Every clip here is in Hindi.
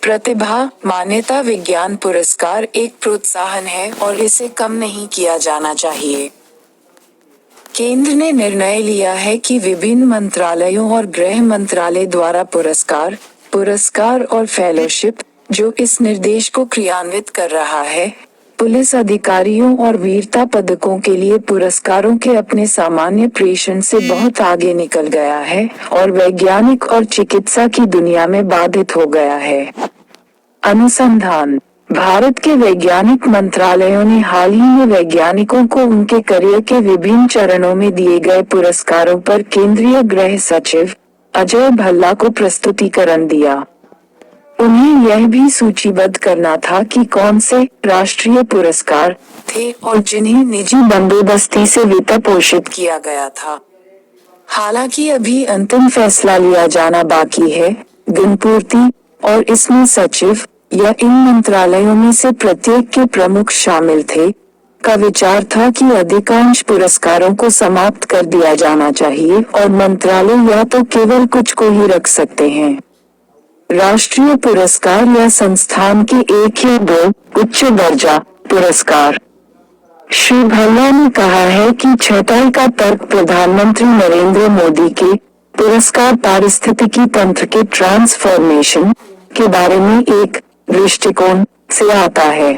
प्रतिभा मान्यता विज्ञान पुरस्कार एक प्रोत्साहन है और इसे कम नहीं किया जाना चाहिए। केंद्र ने निर्णय लिया है कि विभिन्न मंत्रालयों और गृह मंत्रालय द्वारा पुरस्कार और फेलोशिप, जो इस निर्देश को क्रियान्वित कर रहा है, पुलिस अधिकारियों और वीरता पदकों के लिए पुरस्कारों के अपने सामान्य प्रेषण से बहुत आगे निकल गया है और वैज्ञानिक और चिकित्सा की दुनिया में बाधित हो गया है। अनुसंधान। भारत के वैज्ञानिक मंत्रालयों ने हाल ही में वैज्ञानिकों को उनके करियर के विभिन्न चरणों में दिए गए पुरस्कारों पर केंद्रीय गृह सचिव अजय भल्ला को प्रस्तुतिकरण दिया। उन्हें यह भी सूचीबद्ध करना था कि कौन से राष्ट्रीय पुरस्कार थे और जिन्हें निजी बंदोबस्ती से वित्त पोषित किया गया था। हालांकि अभी अंतिम फैसला लिया जाना बाकी है। गिनपूर्ति और इसमें सचिव या इन मंत्रालयों में से प्रत्येक के प्रमुख शामिल थे का विचार था कि अधिकांश पुरस्कारों को समाप्त कर दिया जाना चाहिए और मंत्रालय या तो केवल कुछ को ही रख सकते हैं। राष्ट्रीय पुरस्कार या संस्थान के एक या दो उच्च दर्जा पुरस्कार। श्री भल्ला ने कहा है कि छटाई का तर्क प्रधानमंत्री नरेंद्र मोदी के पुरस्कार पारिस्थितिकी तंत्र के ट्रांसफॉर्मेशन के बारे में एक दृष्टिकोण से आता है।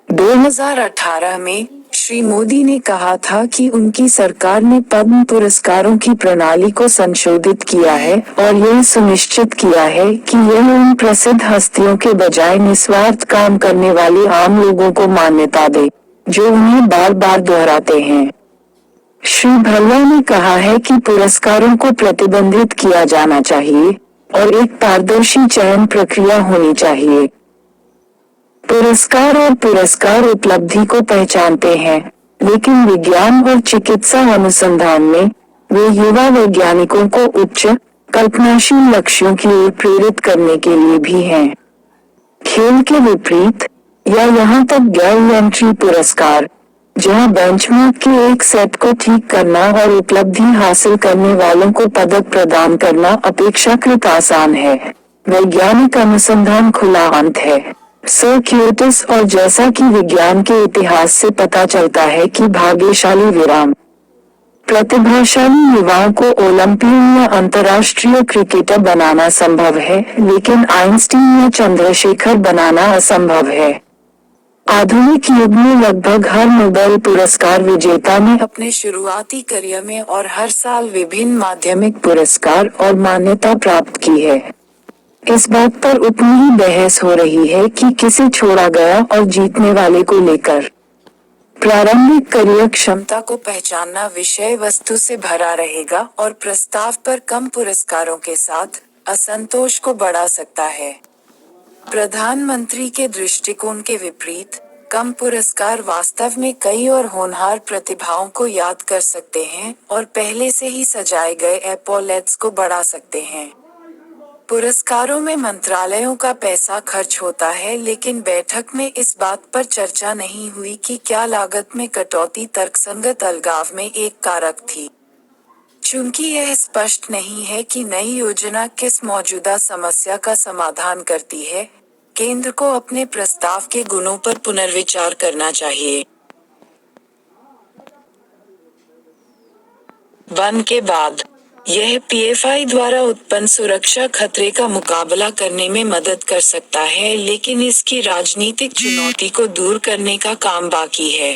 2018 में श्री मोदी ने कहा था कि उनकी सरकार ने पद्म पुरस्कारों की प्रणाली को संशोधित किया है और यह सुनिश्चित किया है कि यह उन प्रसिद्ध हस्तियों के बजाय निस्वार्थ काम करने वाले आम लोगों को मान्यता दे जो उन्हें बार बार दोहराते हैं। श्री भल्ला ने कहा है कि पुरस्कारों को प्रतिबंधित किया जाना चाहिए और एक पारदर्शी चयन प्रक्रिया होनी चाहिए। पुरस्कार और पुरस्कार उपलब्धि को पहचानते हैं, लेकिन विज्ञान और चिकित्सा अनुसंधान में वे युवा वैज्ञानिकों को उच्च कल्पनाशील लक्ष्यों की ओर प्रेरित करने के लिए भी हैं। खेल के विपरीत या यहाँ तक गैर एंट्री पुरस्कार, जहाँ बेंचमार्क के एक सेट को ठीक करना और उपलब्धि हासिल करने वालों को पदक प्रदान करना अपेक्षाकृत आसान है। वैज्ञानिक अनुसंधान खुला अंत है। सर्क्यूटस और जैसा कि विज्ञान के इतिहास से पता चलता है कि भाग्यशाली विराम प्रतिभाशाली युवाओं को ओलंपियन या अंतर्राष्ट्रीय क्रिकेटर बनाना संभव है, लेकिन आइंस्टीन या चंद्रशेखर बनाना असंभव है। आधुनिक युग में लगभग हर नोबेल पुरस्कार विजेता ने अपने शुरुआती करियर में और हर साल विभिन्न माध्यमिक पुरस्कार और मान्यता प्राप्त की है। इस बात पर उतनी ही बहस हो रही है कि किसे छोड़ा गया और जीतने वाले को लेकर। प्रारंभिक करियर क्षमता को पहचानना विषय वस्तु से भरा रहेगा और प्रस्ताव पर कम पुरस्कारों के साथ असंतोष को बढ़ा सकता है। प्रधानमंत्री के दृष्टिकोण के विपरीत, कम पुरस्कार वास्तव में कई और होनहार प्रतिभाओं को याद कर सकते हैं और पहले से ही सजाए गए एपॉलेट्स को बढ़ा सकते हैं। पुरस्कारों में मंत्रालयों का पैसा खर्च होता है, लेकिन बैठक में इस बात पर चर्चा नहीं हुई कि क्या लागत में कटौती तर्कसंगत अलगाव में एक कारक थी। चूंकि यह स्पष्ट नहीं है कि नई योजना किस मौजूदा समस्या का समाधान करती है, केंद्र को अपने प्रस्ताव के गुणों पर पुनर्विचार करना चाहिए। वन के बाद यह पीएफआई द्वारा उत्पन्न सुरक्षा खतरे का मुकाबला करने में मदद कर सकता है, लेकिन इसकी राजनीतिक चुनौती को दूर करने का काम बाकी है।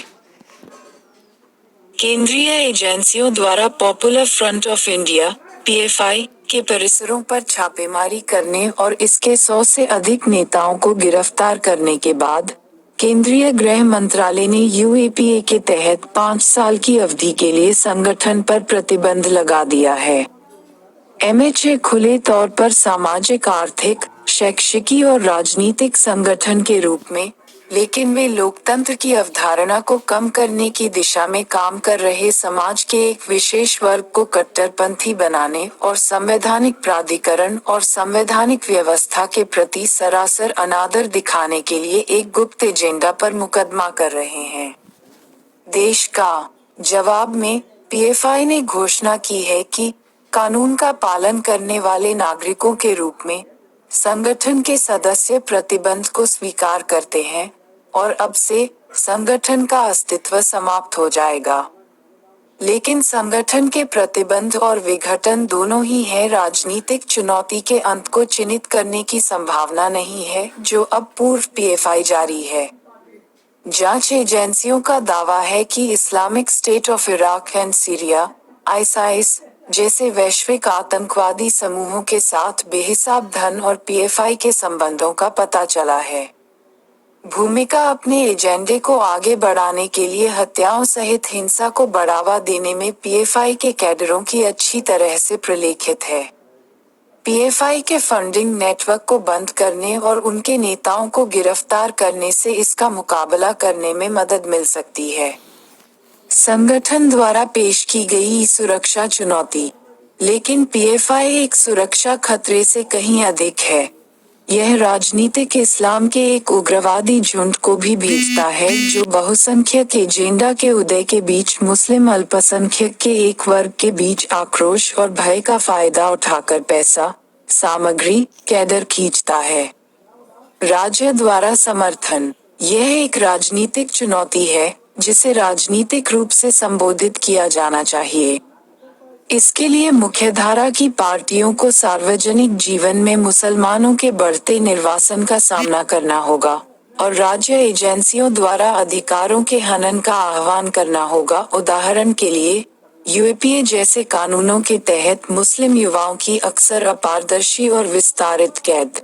केंद्रीय एजेंसियों द्वारा popular front of India (PFI) के परिसरों पर छापेमारी करने और इसके 100 से अधिक नेताओं को गिरफ्तार करने के बाद, केंद्रीय गृह मंत्रालय ने यूएपीए के तहत 5 साल की अवधि के लिए संगठन पर प्रतिबंध लगा दिया है। एमएचए खुले तौर पर सामाजिक, आर्थिक, शैक्षिकी और राजनीतिक संगठन के रूप में, लेकिन वे लोकतंत्र की अवधारणा को कम करने की दिशा में काम कर रहे समाज के एक विशेष वर्ग को कट्टरपंथी बनाने और संवैधानिक प्राधिकरण और संवैधानिक व्यवस्था के प्रति सरासर अनादर दिखाने के लिए एक गुप्त एजेंडा पर मुकदमा कर रहे हैं। देश का जवाब में पीएफआई ने घोषणा की है कि कानून का पालन करने वाले नागरिकों के रूप में संगठन के सदस्य प्रतिबंध को स्वीकार करते हैं, और अब से संगठन का अस्तित्व समाप्त हो जाएगा। लेकिन संगठन के प्रतिबंध और विघटन दोनों ही है राजनीतिक चुनौती के अंत को चिन्हित करने की संभावना नहीं है, जो अब पूर्व पीएफआई जारी है। जांच एजेंसियों का दावा है कि Islamic state of Iraq and Syria, ISIS, जैसे वैश्विक आतंकवादी समूहों के साथ बेहिसाब धन और पीएफआई के संबंधों का पता चला है। भूमिका अपने एजेंडे को आगे बढ़ाने के लिए हत्याओं सहित हिंसा को बढ़ावा देने में पीएफआई के कैडरों की अच्छी तरह से प्रलेखित है। पीएफआई के फंडिंग नेटवर्क को बंद करने और उनके नेताओं को गिरफ्तार करने से इसका मुकाबला करने में मदद मिल सकती है। संगठन द्वारा पेश की गई सुरक्षा चुनौती, लेकिन पीएफआई एक सुरक्षा खतरे से कहीं अधिक है। यह राजनीतिक इस्लाम के एक उग्रवादी झुंड को भी भेजता है जो बहुसंख्यक एजेंडा के उदय के बीच मुस्लिम अल्पसंख्यक के एक वर्ग के बीच आक्रोश और भय का फायदा उठाकर पैसा, सामग्री, कैडर खींचता है। राज्य द्वारा समर्थन, यह एक राजनीतिक चुनौती है जिसे राजनीतिक रूप से संबोधित किया जाना चाहिए। इसके लिए मुख्यधारा की पार्टियों को सार्वजनिक जीवन में मुसलमानों के बढ़ते निर्वासन का सामना करना होगा, और राज्य एजेंसियों द्वारा अधिकारों के हनन का आह्वान करना होगा। उदाहरण के लिए, यूएपीए जैसे कानूनों के तहत मुस्लिम युवाओं की अक्सर अपारदर्शी और विस्तारित कैद।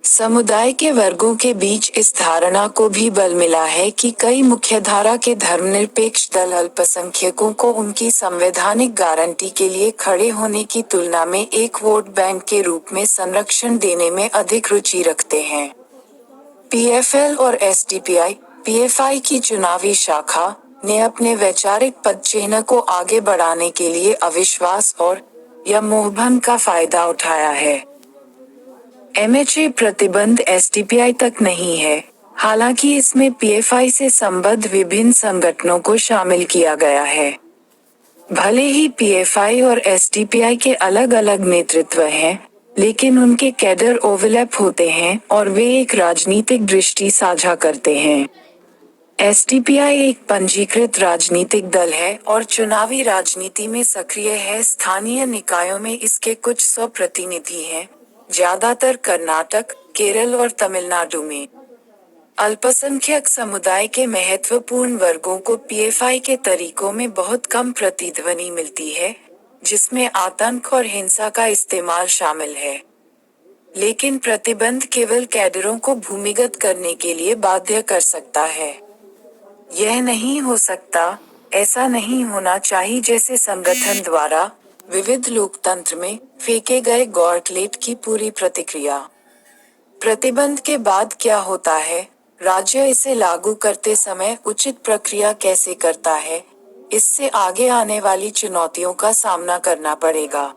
समुदाय के वर्गों के बीच इस धारणा को भी बल मिला है कि कई मुख्यधारा के धर्मनिरपेक्ष दल अल्पसंख्यकों को उनकी संवैधानिक गारंटी के लिए खड़े होने की तुलना में एक वोट बैंक के रूप में संरक्षण देने में अधिक रुचि रखते हैं। पीएफएल और एसडीपीआई, पीएफआई की चुनावी शाखा, ने अपने वैचारिक पदचिह्न को आगे बढ़ाने के लिए अविश्वास और या मोहभंग का फायदा उठाया है। एमएचए प्रतिबंध एसडीपीआई तक नहीं है, हालांकि इसमें पीएफआई से संबद्ध विभिन्न संगठनों को शामिल किया गया है। भले ही पीएफआई और एसडीपीआई के अलग अलग नेतृत्व हैं, लेकिन उनके कैडर ओवरलैप होते हैं और वे एक राजनीतिक दृष्टि साझा करते हैं। एसडीपीआई एक पंजीकृत राजनीतिक दल है और चुनावी राजनीति में सक्रिय है। स्थानीय निकायों में इसके कुछ 100 प्रतिनिधि हैं, ज्यादातर कर्नाटक, केरल और तमिलनाडु में। अल्पसंख्यक समुदाय के महत्वपूर्ण वर्गों को पीएफआई के तरीकों में बहुत कम प्रतिध्वनि मिलती है, जिसमें आतंक और हिंसा का इस्तेमाल शामिल है। लेकिन प्रतिबंध केवल कैडरों को भूमिगत करने के लिए बाध्य कर सकता है। यह नहीं हो सकता, ऐसा नहीं होना चाहिए जैसे संगठन द्वारा विविध लोकतंत्र में फेंके गए गॉर्टलेट की पूरी प्रतिक्रिया। प्रतिबंध के बाद क्या होता है, राज्य इसे लागू करते समय उचित प्रक्रिया कैसे करता है, इससे आगे आने वाली चुनौतियों का सामना करना पड़ेगा।